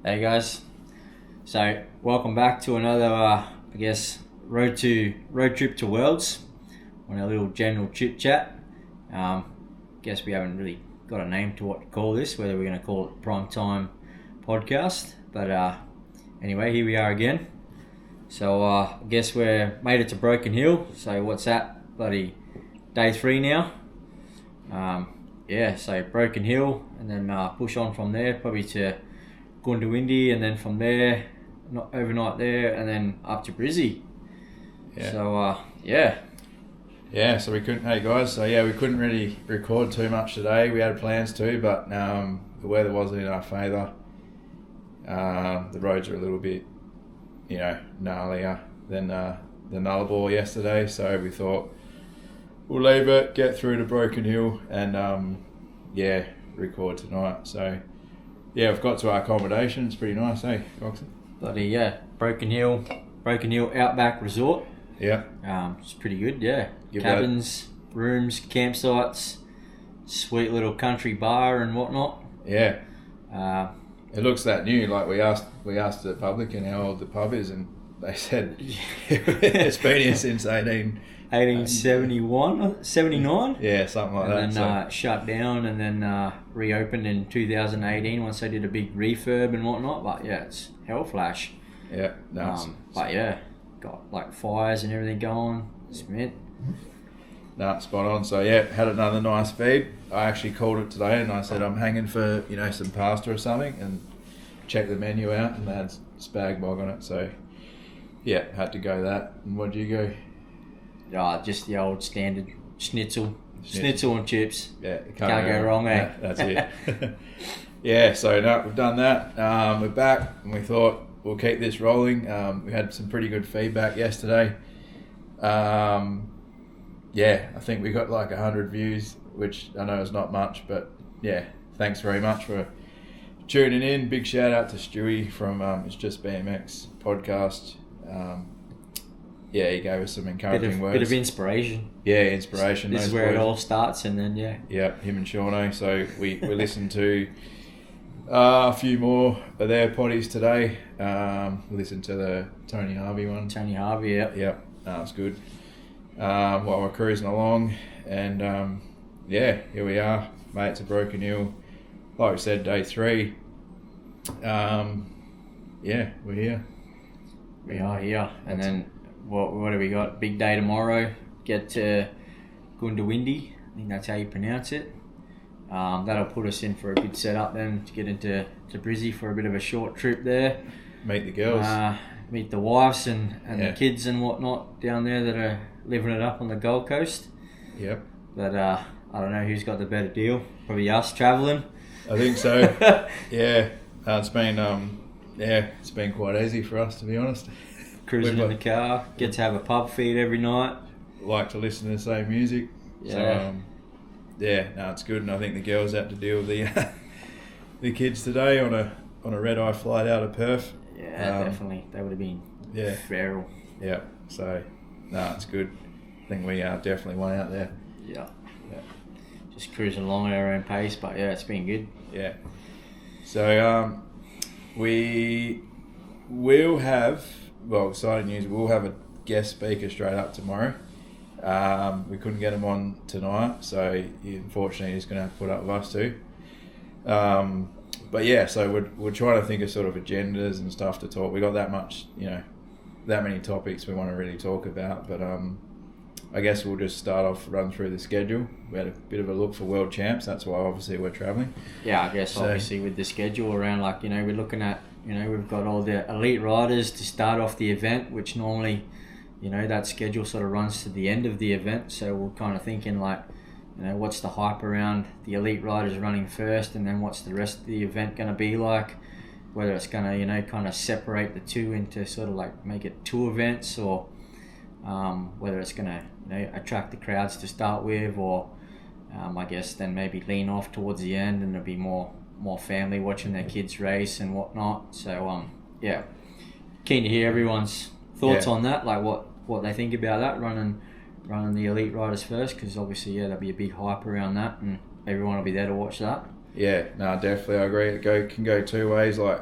Hey guys, so welcome back to another, road trip to Worlds on a little general chit chat. Guess we haven't really got a name to what to call this, whether we're going to call it Prime Time Podcast, but anyway, here we are again. So I guess we're made it to Broken Hill. So what's that? Bloody day 3 now. So Broken Hill, and then push on from there, probably to Goondiwindi, and then from there, not overnight there, and then up to Brisbane. Yeah. So so we couldn't. Hey guys, we couldn't really record too much today. We had plans to, but the weather wasn't in our favour. The roads are a little bit, gnarlier than Nullarbor yesterday. So we thought we'll leave it, get through to Broken Hill, and record tonight. So. Yeah, we've got to our accommodation. It's pretty nice, eh, Coxon? Bloody Broken Hill Outback Resort. Yeah. It's pretty good, yeah. Cabins, rooms, campsites, sweet little country bar and whatnot. Yeah. It looks that new. Like we asked the publican how old the pub is, and they said it's been here since 1871, 79? Yeah, something like that. And then shut down and then reopened in 2018 once they did a big refurb and whatnot. But yeah, it's hell flash. Yeah, nice. Got like fires and everything going. It's mint. No, spot on. So yeah, had another nice feed. I actually called it today and I said I'm hanging for some pasta or something, and checked the menu out and they had spag bog on it. So yeah, had to go that. And what did you go? Just the old standard schnitzel and chips. Yeah, can't go wrong, eh? That's it. Yeah, so no, we've done that. We're back, and we thought we'll keep this rolling. We had some pretty good feedback yesterday. I think we got like 100 views, which I know is not much, but yeah, thanks very much for tuning in. Big shout out to Stewie from It's Just BMX podcast. He gave us some encouraging words. Bit of inspiration. Yeah, inspiration. This is where it all starts, and then Yeah, him and Shauno. So we listened to a few more of their potties today. We listened to the Tony Harvey one. Tony Harvey, yeah. Yep, it's good. While we're cruising along, and here we are, mate. To Broken Hill. Like we said, day 3. We're here. We are here, and then what do we got? Big day tomorrow. Get to Goondiwindi. I think that's how you pronounce it. That'll put us in for a good setup then to get into Brisbane for a bit of a short trip there. Meet the girls. Meet the wives and Yeah. the kids and whatnot down there that are living it up on the Gold Coast. Yep. But I don't know who's got the better deal. Probably us travelling. I think so. Yeah. It's been quite easy for us, to be honest. Cruising in the car. Get to have a pub feed every night. Like to listen to the same music. Yeah. So, it's good. And I think the girls had to deal with the kids today on a red-eye flight out of Perth. Yeah, definitely. They would have been feral. Yeah. So, it's good. I think we definitely won out there. Yeah. Just cruising along at our own pace, but yeah, it's been good. Yeah. So, we will have, exciting news, we'll have a guest speaker straight up tomorrow. We couldn't get him on tonight, so unfortunately he's going to have to put up with us too. So we're trying to think of sort of agendas and stuff to talk. We got that much, that many topics we want to really talk about, but I guess we'll just start off, run through the schedule. We had a bit of a look for World Champs, that's why obviously we're travelling. Yeah, I guess obviously with the schedule around, we're looking at, we've got all the elite riders to start off the event, which normally, that schedule sort of runs to the end of the event. So we're kind of thinking what's the hype around the elite riders running first, and then what's the rest of the event going to be like? Whether it's going to, kind of separate the two into sort of like make it 2 events, or whether it's going to, attract the crowds to start with, or I guess then maybe lean off towards the end and there'll be more family watching their kids race and whatnot. So keen to hear everyone's thoughts on that, like what they think about that, running the elite riders first, because obviously there'll be a big hype around that and everyone will be there to watch that. Yeah, no, definitely, I agree. It can go 2 ways. Like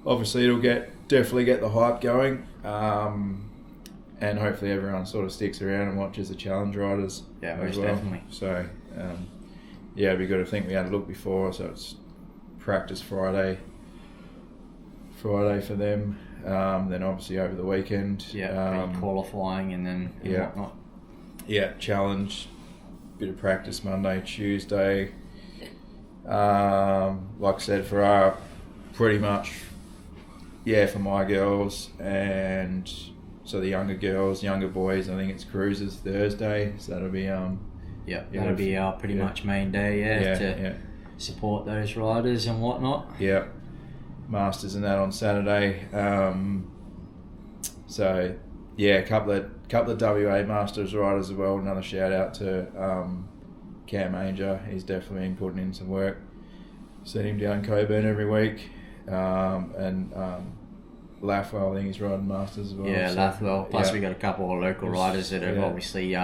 obviously it'll definitely get the hype going, and hopefully everyone sort of sticks around and watches the challenge riders. Yeah, most well. definitely. So yeah, it'd be good. I think we had a look before, so it's practice Friday for them. Then obviously over the weekend. Yeah, qualifying and then whatnot. Yeah, challenge, bit of practice Monday, Tuesday. Like I said, for our pretty much, for my girls and so the younger boys, I think it's cruises Thursday, so that'll be that'll be our pretty much main day, to support those riders and whatnot. Yeah, Masters and that on Saturday. So yeah, a couple of WA Masters riders as well. Another shout out to Cam Ainger. He's definitely been putting in some work. Send him down Coburn every week, and Lathwell, I think he's riding Masters as well. Yeah, so, Lathwell. Plus we got a couple of local riders that have obviously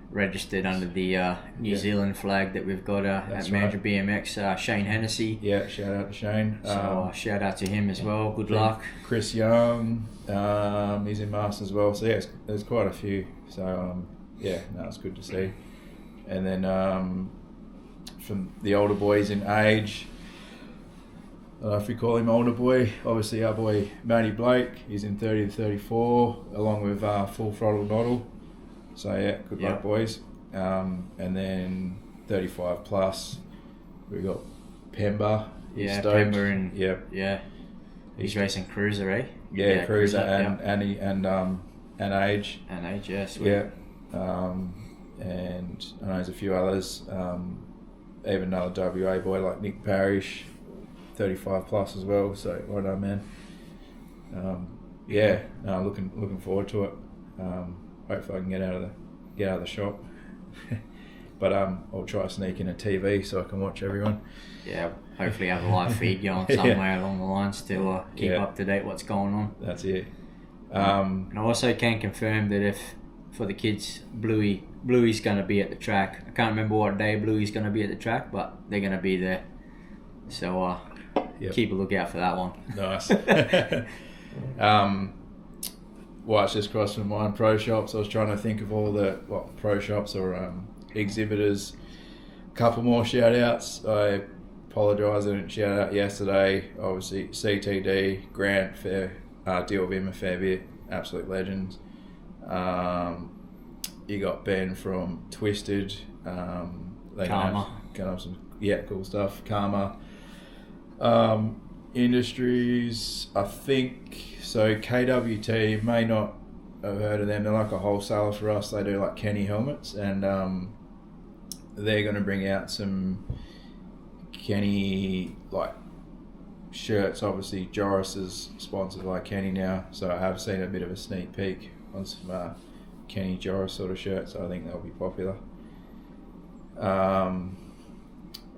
registered under the New Zealand flag that we've got at Mandurah BMX. Shane Hennessy. Yeah, shout out to Shane. So shout out to him as well. Good luck. Chris Young, he's in Masters as well. So yeah, there's quite a few. So it's good to see. And then from the older boys in age, I don't know if we call him older boy, obviously our boy Matty Blake, he's in 30 to 34, along with Full Throttle Noddle. So yeah, good luck boys. And then 35 plus, we've got Pemba. Pemba and he's racing Cruiser, eh? Yeah, Cruiser and Age. And Age, yes. Yeah. And I know there's a few others, even another WA boy like Nick Parrish, 35 plus as well. So well done, man. Looking forward to it. Hopefully I can get out of the shop. But I'll try to sneak in a TV so I can watch everyone. Yeah, hopefully have a live feed going somewhere along the lines to keep up to date what's going on. That's it. And I also can confirm that if for the kids, Bluey's going to be at the track. I can't remember what day Bluey's going to be at the track, but they're going to be there. So keep a lookout for that one. Nice. It's just across from mine pro shops. I was trying to think of all the pro shops or exhibitors. A couple more shout outs. I apologise, I didn't shout out yesterday. Obviously CTD, Grant, deal with him a fair bit, absolute legends. You got Ben from Twisted. Karma. Can have some cool stuff. Karma. Industries, I think so. KWT, may not have heard of them. They're like a wholesaler for us. They do like Kenny helmets, and they're going to bring out some Kenny like shirts. Obviously, Joris is sponsored by Kenny now, so I have seen a bit of a sneak peek on some Kenny Joris sort of shirts. So I think they'll be popular. And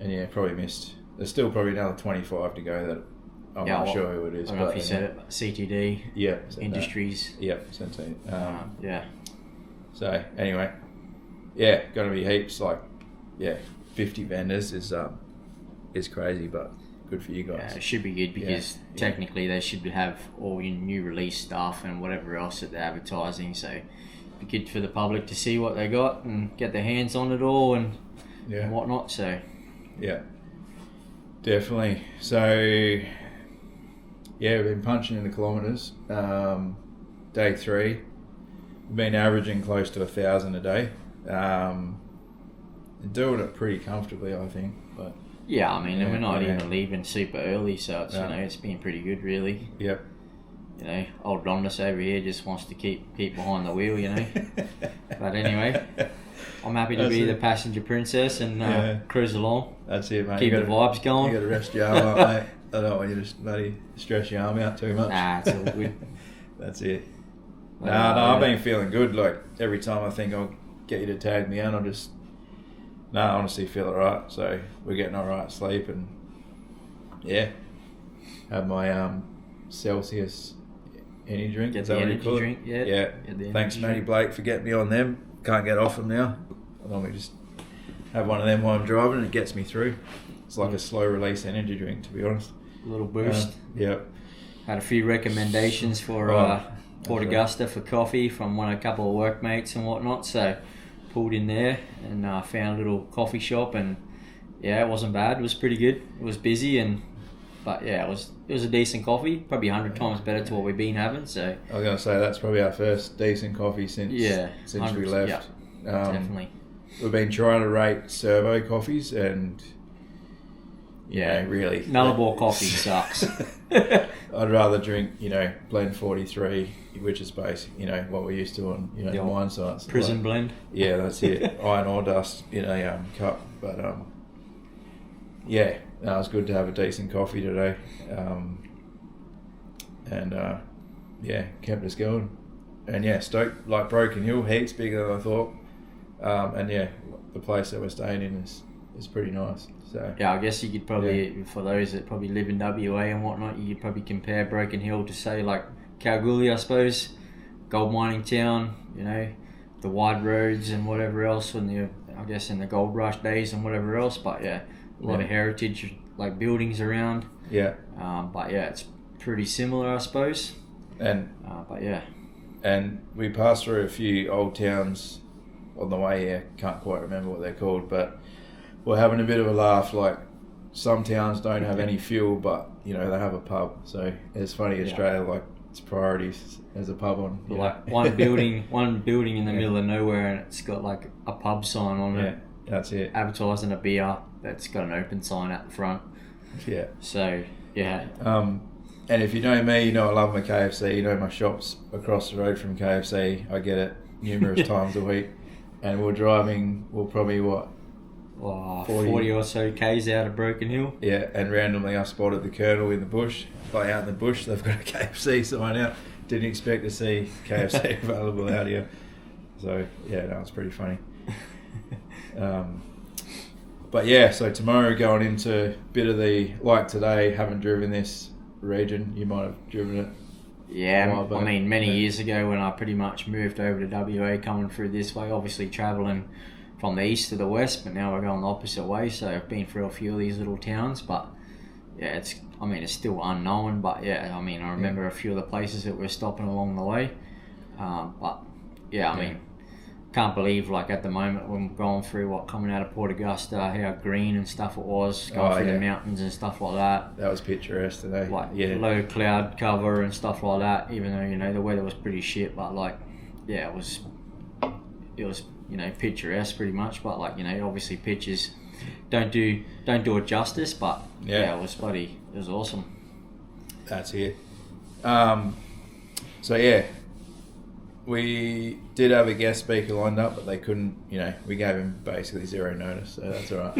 yeah, probably missed. There's still probably another 25 to go that I'm not sure who it is. I don't know if you said it. CTD. Yeah. Industries. Yep. 17. So anyway, going to be heaps. 50 vendors is crazy, but good for you guys. Yeah, it should be good because technically they should have all your new release stuff and whatever else that they're advertising. So it'd be good for the public to see what they got and get their hands on it all and whatnot. So yeah, definitely. So we've been punching in the kilometres. Day 3, we've been averaging close to 1,000 a day. Doing it pretty comfortably, I think. But yeah, I mean, we're not even leaving super early, so it's it's been pretty good, really. Yep. Old Rondas over here just wants to keep behind the wheel, But anyway, I'm happy to be the passenger princess and cruise along. That's it, mate. Keep the vibes going. You got to rest your arm up, mate. I don't want you to bloody stress your arm out too much. Nah, it's all good. That's it. No, I've been feeling good. Like every time I think I'll get you to tag me on, I honestly feel alright. So we're getting alright sleep and have my Celsius energy drink. Get the energy drink, yeah. Thanks, Matty Blake, for getting me on them. Can't get off them now. I normally just have one of them while I'm driving and it gets me through. It's like a slow release energy drink, to be honest. A little boost. Yeah. had a few recommendations for Port Augusta for coffee from a couple of workmates and whatnot. So pulled in there and found a little coffee shop, and yeah, it wasn't bad. It was pretty good. It was busy, but yeah, it was a decent coffee. Probably 100 times better to what we've been having. So I was gonna say that's probably our first decent coffee since we left. Yeah, definitely. We've been trying to rate servo coffees, and really Nullarbor coffee sucks. I'd rather drink blend 43, which is basically what we're used to on the wine sites. Prison blend. Yeah, that's it. Iron ore dust in a cup, but it was good to have a decent coffee today, and kept us going. And stoked, like Broken Hill, heaps bigger than I thought. And the place that we're staying in is pretty nice. So I guess you could probably, for those that probably live in WA and whatnot, you could probably compare Broken Hill to say like Kalgoorlie, I suppose, gold mining town. The wide roads and whatever else, in the gold rush days and whatever else. But a lot of heritage like buildings around. Yeah. It's pretty similar, I suppose. And and we passed through a few old towns on the way here. Can't quite remember what they're called, but we're having a bit of a laugh. Like, some towns don't have any fuel, but they have a pub. So it's funny, Australia, like, its priorities as a pub on one building in the middle of nowhere, and it's got like a pub sign on it. That's it. Advertising a beer that's got an open sign out the front. Yeah. So and if you know me, I love my KFC. My shop's across the road from KFC. I get it numerous times a week. And we're probably 40 or so Ks out of Broken Hill. Yeah, and randomly I spotted the Colonel in the bush. Out in the bush, they've got a KFC sign out. Didn't expect to see KFC available out here. So it's pretty funny. So tomorrow going into a bit of today, haven't driven this region. You might have driven it. Yeah, many years ago when I pretty much moved over to WA, coming through this way, obviously travelling from the east to the west, but now we're going the opposite way, so I've been through a few of these little towns, but it's still unknown, but I remember a few of the places that we're stopping along the way, can't believe, like, at the moment when we're going through coming out of Port Augusta, how green and stuff it was, going through the mountains and stuff like that. That was picturesque today. Low cloud cover and stuff like that, even though, the weather was pretty shit, but it was picturesque pretty much, but obviously pictures don't do it justice, but it was awesome. That's it. We did have a guest speaker lined up, but they couldn't, we gave him basically zero notice, so that's all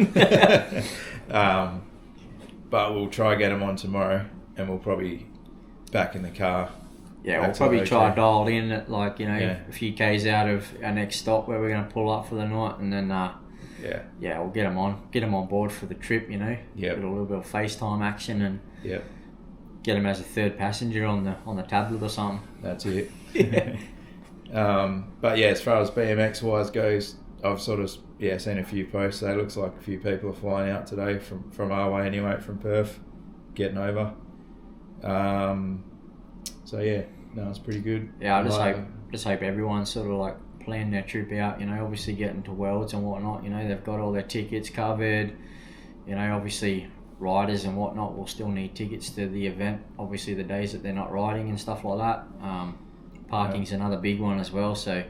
right. But we'll try get him on tomorrow, and we'll probably back in the car. Yeah, we'll probably try dial in at a few Ks out of our next stop where we're going to pull up for the night, and then we'll get him on board for the trip. Get a little bit of FaceTime action, and get him as a third passenger on the tablet or something. That's it. But as far as BMX wise goes, I've sort of seen a few posts. It looks like a few people are flying out today from our way anyway, from Perth, getting over. It's pretty good. Yeah, I just hope everyone sort of plan their trip out. Obviously getting to Worlds and whatnot. They've got all their tickets covered. Obviously riders and whatnot will still need tickets to the event. Obviously the days that they're not riding and stuff like that. Parking's another big one as well. So,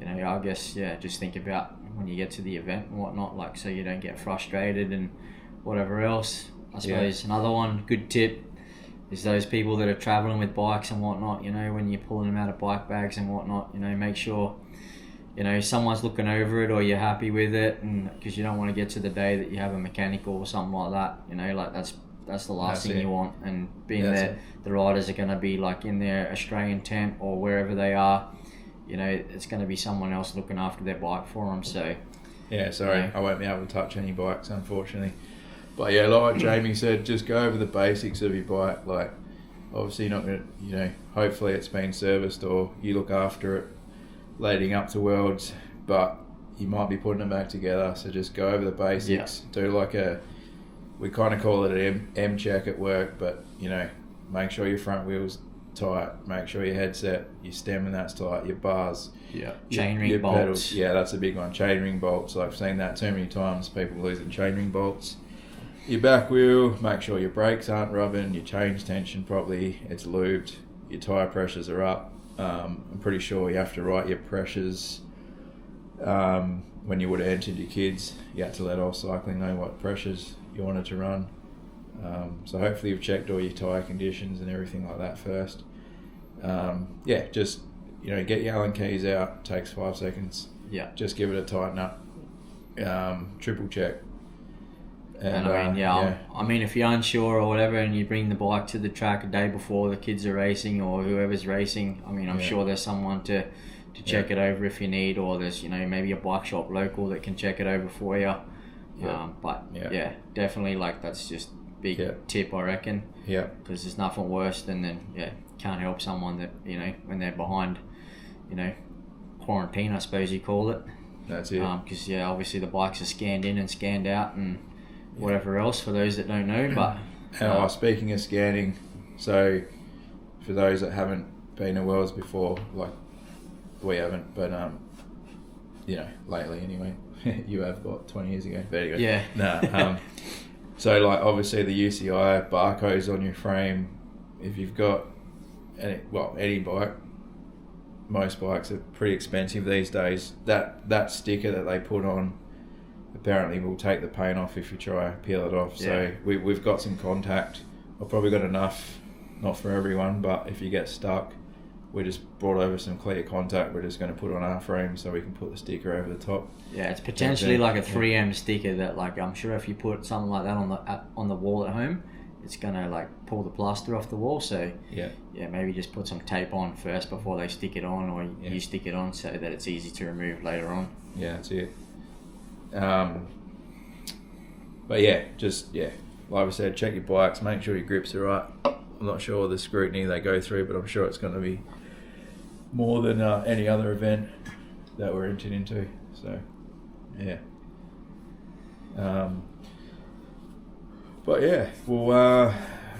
I guess just think about when you get to the event and whatnot, so you don't get frustrated and whatever else. I suppose another one good tip is those people that are travelling with bikes and whatnot, when you're pulling them out of bike bags and whatnot, make sure, someone's looking over it or you're happy with it, and because you don't want to get to the day that you have a mechanical or something like that, that's the last thing you want. And being there, the riders are going to be in their Australian tent or wherever they are, it's going to be someone else looking after their bike for them. So I won't be able to touch any bikes, unfortunately. But like Jamie said, just go over the basics of your bike. Obviously you're not going to, hopefully it's been serviced or you look after it leading up to Worlds, but you might be putting it back together. So just go over the basics. Do we kind of call it an M check at work, but make sure your front wheel's tight, make sure your headset, your stem and that's tight, your bars, chainring bolts. Pedals. Yeah, that's a big one. Chainring bolts. I've seen that too many times. People losing chainring bolts. Your back wheel. Make sure your brakes aren't rubbing. Your chain's tensioned properly. It's lubed. Your tyre pressures are up. I'm pretty sure you have to write your pressures. When you would have entered your kids, you had to let All Cycling know what pressures you wanted to run. So hopefully you've checked all your tyre conditions and everything like that first. Just get your Allen keys out. Takes 5 seconds. Yeah. Just give it a tighten up. Triple check. And I mean, if you're unsure or whatever, and you bring the bike to the track a day before the kids are racing or whoever's racing, I mean, I'm sure there's someone to check it over if you need, or there's maybe a bike shop local that can check it over for you. Definitely, like, that's just big tip, I reckon. Yeah. Because there's nothing worse than can't help someone that when they're behind, quarantine, I suppose you call it. That's it. Because obviously the bikes are scanned in and scanned out and whatever else for those that don't know. But speaking of scanning, so for those that haven't been to Worlds before, like we haven't, but lately anyway. You have, what, 20 years ago? But anyway, so like obviously the UCI barcodes on your frame, if you've got any bike, most bikes are pretty expensive these days. That sticker that they put on apparently will take the paint off if you try to peel it off. So we've got some contact. I've probably got enough, not for everyone, but if you get stuck, we just brought over some clear contact. We're just going to put on our frame so we can put the sticker over the top. Yeah, it's potentially like a 3M sticker that, like, I'm sure if you put something like that on the wall at home, it's going to like pull the plaster off the wall. So maybe just put some tape on first before they stick it on, or you stick it on so that it's easy to remove later on. Yeah, that's it. Like I said, check your bikes, make sure your grips are right. I'm not sure the scrutiny they go through, but I'm sure it's going to be more than any other event that we're entered into. So, yeah.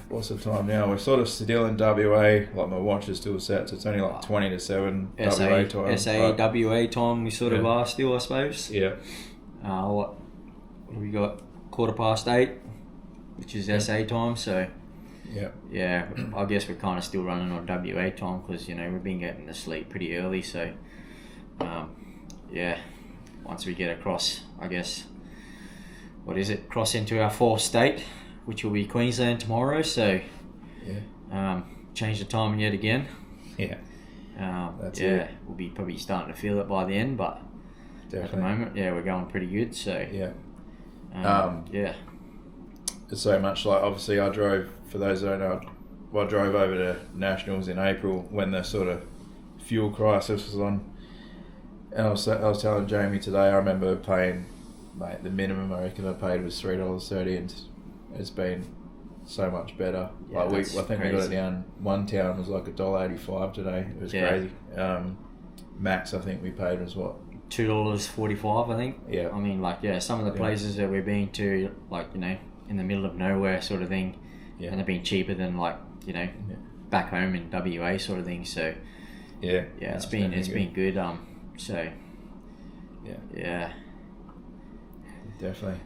What's the time now? We're sort of still in WA. Like, my watch is still set, so it's only like 20 to 7 WA time. WA time we sort of are still, I suppose. Yeah. What have we got? 8:15, which is SA time, so... Yeah, I guess we're kind of still running on WA time because, we've been getting to sleep pretty early, so... once we get across, I guess... cross into our fourth state, which will be Queensland tomorrow, so change the time yet again. That's it. We'll be probably starting to feel it by the end, but definitely. At the moment, we're going pretty good. So it's so much like, obviously I drove, for those that don't know, I drove over to Nationals in April when the sort of fuel crisis was on, and I was telling Jamie today, I remember paying, mate, the minimum I reckon I paid was $3.30, and it's been so much better. I think crazy. We got it down. One town was like $1.85 today. It was crazy. Max, I think we paid was what? $2.45, I think. Yeah. I mean, some of the places that we've been to, in the middle of nowhere sort of thing, and they've been cheaper than back home in WA sort of thing. So it's been good. Definitely.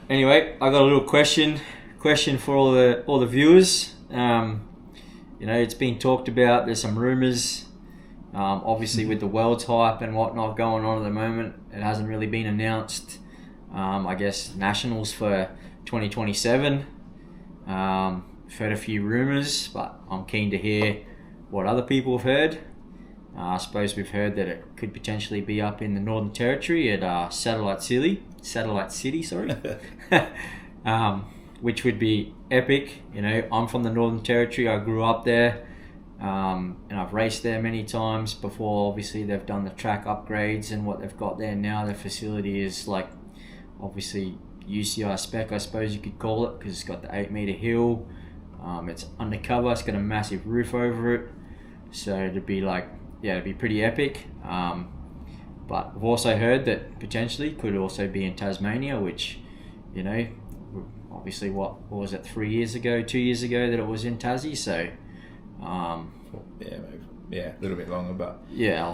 Anyway, I got a little question for all the viewers. It's been talked about. There's some rumours. Obviously, with the world's hype and whatnot going on at the moment, it hasn't really been announced. I guess nationals for 2027. Heard a few rumours, but I'm keen to hear what other people have heard. I suppose we've heard that it could potentially be up in the Northern Territory at Satellite City, which would be epic. I'm from the Northern Territory. I grew up there, and I've raced there many times before. Obviously, they've done the track upgrades, and what they've got there now, the facility is obviously UCI spec, I suppose you could call it, because it's got the 8-metre hill. It's undercover. It's got a massive roof over it, so it'd be it'd be pretty epic. But I've also heard that potentially could also be in Tasmania, which, I obviously what was it, 2 years ago that it was in Tassie, so a little bit longer, but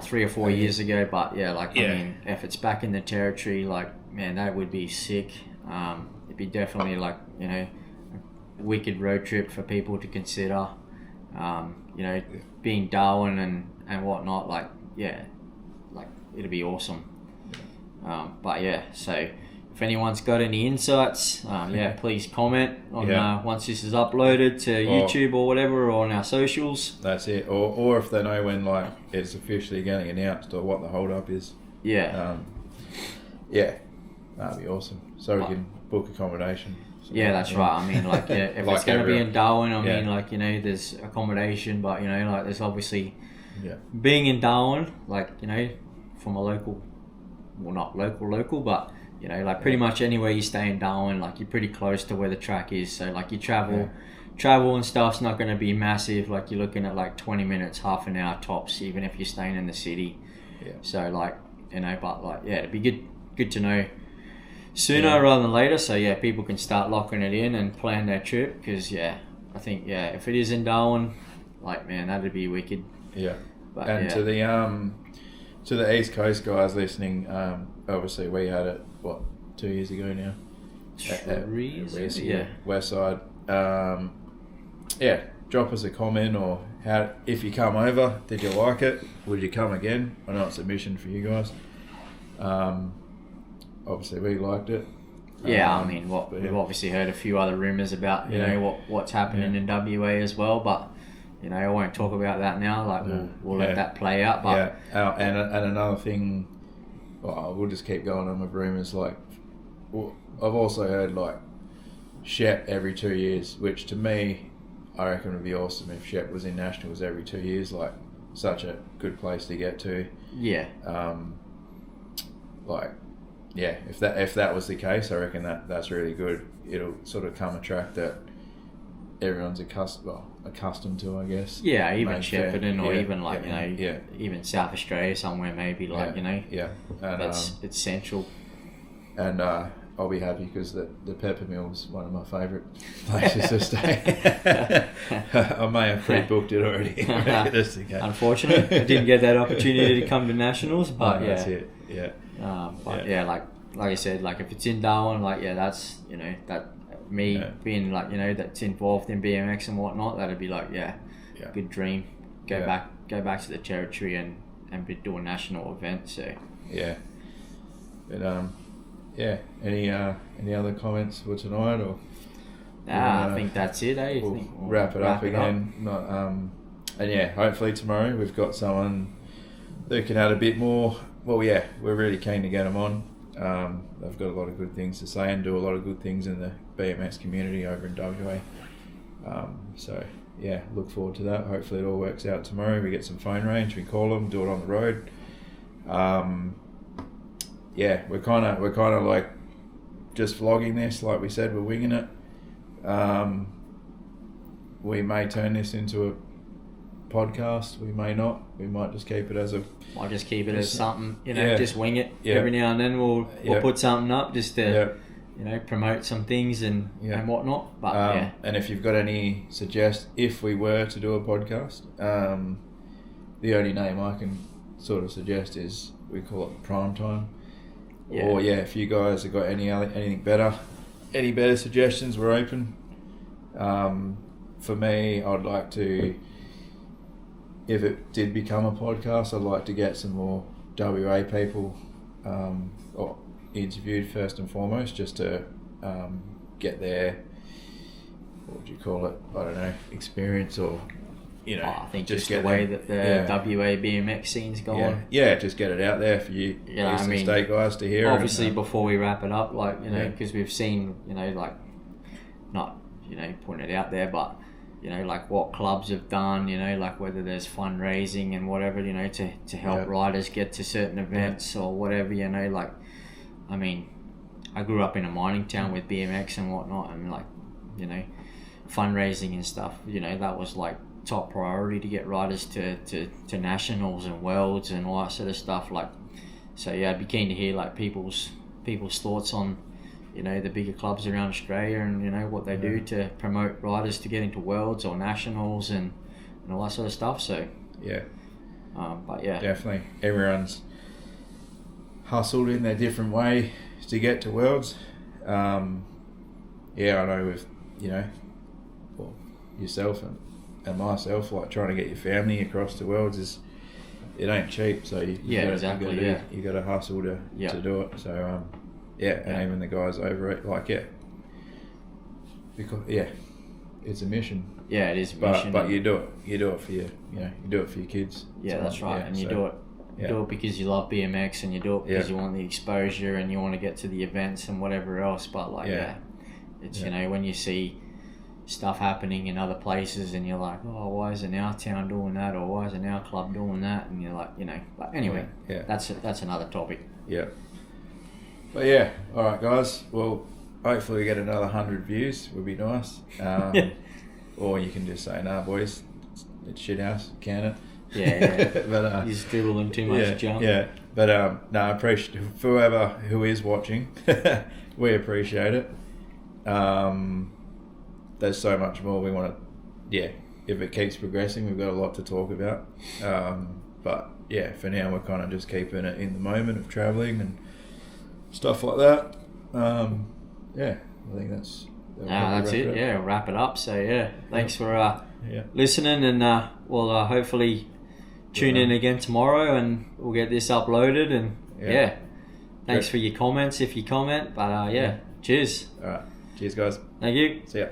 3 or 4 years ago, but I mean, if it's back in the territory, like, man, that would be sick. It'd be definitely like, you know, a wicked road trip for people to consider. You know, being Darwin and whatnot, like it'd be awesome. But so if anyone's got any insights, please comment on once this is uploaded to YouTube or whatever, or on our socials. That's it. Or if they know when like it's officially getting announced or what the hold up is. That'd be awesome. So we can book accommodation. That's right. I mean, like, if like it's going to be in Darwin, I mean, like, you know, there's accommodation, but, you know, like, there's obviously being in Darwin, like, you know, from a local, well, not local, but, you know, like, pretty much anywhere you stay in Darwin, like, you're pretty close to where the track is. So, like, you travel and stuff's not going to be massive. Like, you're looking at like 20 minutes, half an hour tops, even if you're staying in the city. So, like, you know, but like, it'd be good to know sooner rather than later, so people can start locking it in and plan their trip, because I think if it is in Darwin, like, man, that'd be wicked. But, and to the East Coast guys listening, obviously we had it 2 years ago now, West Side. Drop us a comment, or if you come over, did you like it, would you come again? I know it's a mission for you guys. Obviously, we liked it. I mean, we've obviously heard a few other rumours about, you know, what's happening in WA as well, but, you know, I won't talk about that now. Like, we'll let that play out. But and another thing, we'll just keep going on with rumours. Like, I've also heard like Shep every 2 years, which to me, I reckon would be awesome if Shep was in nationals every 2 years. Like, such a good place to get to. If that was the case, I reckon that's really good. It'll sort of come a track that everyone's accustomed to, I guess. Even Shepparton, or even like, you know, even South Australia somewhere, maybe, like, you know. And it's central. And I'll be happy because the Pepper Mill's one of my favourite places to stay. I may have pre-booked it already. Unfortunately, I didn't get that opportunity to come to nationals, but that's it. Like I said, like, if it's in Darwin, like, that's, you know, that me being, like, you know, that's involved in BMX and whatnot, that'd be like, good dream. Go back to the territory and be doing national events. So but any other comments for tonight, or I think that's it. We'll wrap it up again. And hopefully tomorrow we've got someone that can add a bit more. Well, we're really keen to get them on. They've got a lot of good things to say and do a lot of good things in the BMX community over in WA. Look forward to that. Hopefully it all works out tomorrow. We get some phone range, we call them, do it on the road. We're kind of like just vlogging this, like we said, we're winging it. We may turn this into a podcast, we may not. We might just keep it as something, you know, just wing it. Every now and then we'll put something up just to you know, promote some things and whatnot. But and if you've got any if we were to do a podcast, the only name I can sort of suggest is we call it Prime Time. Or if you guys have got anything better, any better suggestions, we're open. For me, I'd like to, if it did become a podcast, I'd like to get some more WA people or interviewed first and foremost, just to get their, what would you call it, I don't know, experience, or, you know, I think just get the way that the WA BMX scene's going. Just get it out there for you Eastern State guys to hear. Obviously, before we wrap it up, like, you know, because we've seen, you know, like, not, you know, putting it out there, but, you know, like what clubs have done, you know, like whether there's fundraising and whatever, you know, to help riders get to certain events or whatever, you know, like, I mean, I grew up in a mining town with BMX and whatnot, and, like, you know, fundraising and stuff, you know, that was like top priority to get riders to nationals and worlds and all that sort of stuff. Like, so I'd be keen to hear like people's thoughts on you know, the bigger clubs around Australia, and you know what they do to promote riders to get into worlds or nationals and all that sort of stuff. So but yeah, definitely everyone's hustled in their different way to get to worlds. I know with, you know, well, yourself and myself, like trying to get your family across the worlds it ain't cheap. So you got to hustle to do it. So and even the guys over it, like because it's a mission. Yeah, it is a mission. But you do it for you do it for your kids. Yeah, that's right. And you do it. You do it because you love BMX, and you do it because you want the exposure and you want to get to the events and whatever else. But it's you know, when you see stuff happening in other places and you're like, oh, why isn't our town doing that, or why isn't our club doing that? And you're like, you know, but anyway, that's another topic. Yeah. But all right, guys. Well, hopefully we get another 100 views. Would be nice. Or you can just say, nah, boys, it's shit house. Can it? Yeah. But you're dribbling too much junk. Yeah. But I appreciate who is watching. We appreciate it. There's so much more we want to. If it keeps progressing, we've got a lot to talk about. But for now we're kind of just keeping it in the moment of travelling and stuff like that. I think that's it. Yeah, wrap it up. So thanks for listening, and we'll hopefully tune in again tomorrow, and we'll get this uploaded. And thanks for your comments if you comment. But cheers. All right, cheers, guys. Thank you. See ya.